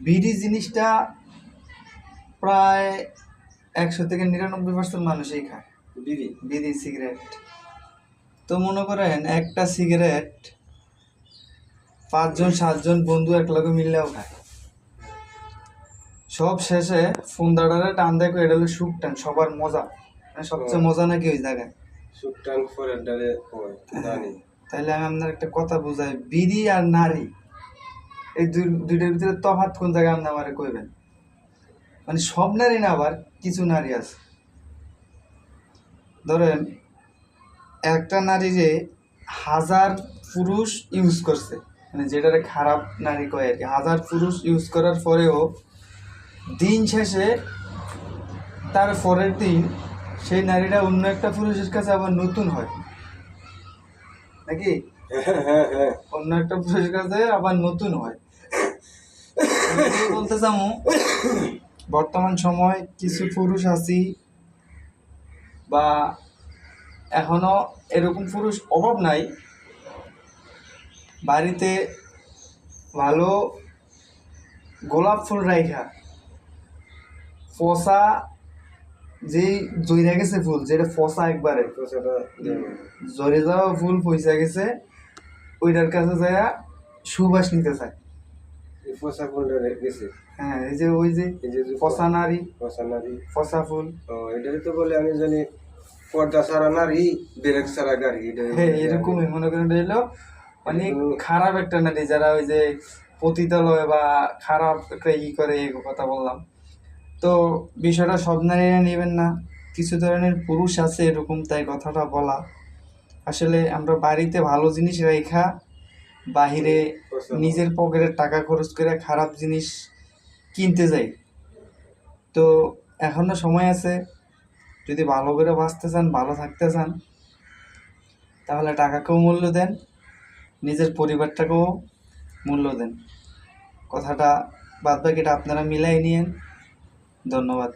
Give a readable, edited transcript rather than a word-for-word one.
বিড়ি জিনিসটা প্রায় 100 থেকে 99% মানুষই খায়। বিড়ি সিগারেট। তো মনে করেন একটা সিগারেট 5-7 বন্ধু একলগে মিললেও খায়। সব শেষে ফোন দাঁড়ারে টান দেখো, এটা হলো সুখ টান, সবার মজা, মানে সবচেয়ে মজা নাকি ওই জায়গায় সুখ টান ফরের ডালে হয় জানি। তাইলে আমি আপনার একটা কথা বুঝাই, বিড়ি আর নারী এই দুইটার ভিতরে তফাৎ কোন জায়গায় আপনি আমারে কইবেন? মানে সব নারী না, আবার কিছু নারী আছে। ধরেন একটা নারী যে 1000 পুরুষ ইউজ করছে, মানে যেটারে খারাপ নারী কয় আর কি, 1000 পুরুষ ইউজ করার পরেও দিন শেষে তার পরের দিন সেই নারীটা অন্য একটা পুরুষের কাছে আবার নতুন হয় নাকি? অন্য একটা পুরুষের কাছে আবার নতুন হয়। বলতে চামু, বর্তমান সময় কিছু পুরুষ আছি বা এখনো এরকম পুরুষ অভাব নাই, বাড়িতে ভালো গোলাপ ফুল রাইখা ফসা, যেই জইরা গেছে ফুল, যেটা ফসা একবারে জরে যাওয়া ফুল পয়সা গেছে, ওইটার কাছে যায় সুবাস নিতে চায়। ফসা ফুলটা গেছে। হ্যাঁ, এই যে ওই যে ফসা নারী, ফসা ফুল, এটাই তো বলে আমি জানি পর্দা ছাড়া নারী, ব্রেক ছাড়া গাড়ি। হ্যাঁ এরকমই মনে করেন এলো মানে খারাপ একটা নারী, যারা ওই যে পতিতালয় বা খারাপ একটা করে এই কথা বললাম। তো বিষয়টা সব নারীরা নেবেন না, কিছু ধরনের পুরুষ আছে এরকম, তাই কথাটা বলা। আসলে আমরা বাড়িতে ভালো জিনিস রেখা বাহিরে নিজের পকেটের টাকা খরচ করে খারাপ জিনিস কিনতে যাই। তো এখনো সময় আছে, যদি ভালো করে বাঁচতে চান, ভালো থাকতে চান, তাহলে টাকাকেও মূল্য দেন, নিজের পরিবারটাকেও মূল্য দেন। কথাটা বাদ বাকিটা আপনারা মিলাই নিয়েন। ধন্যবাদ।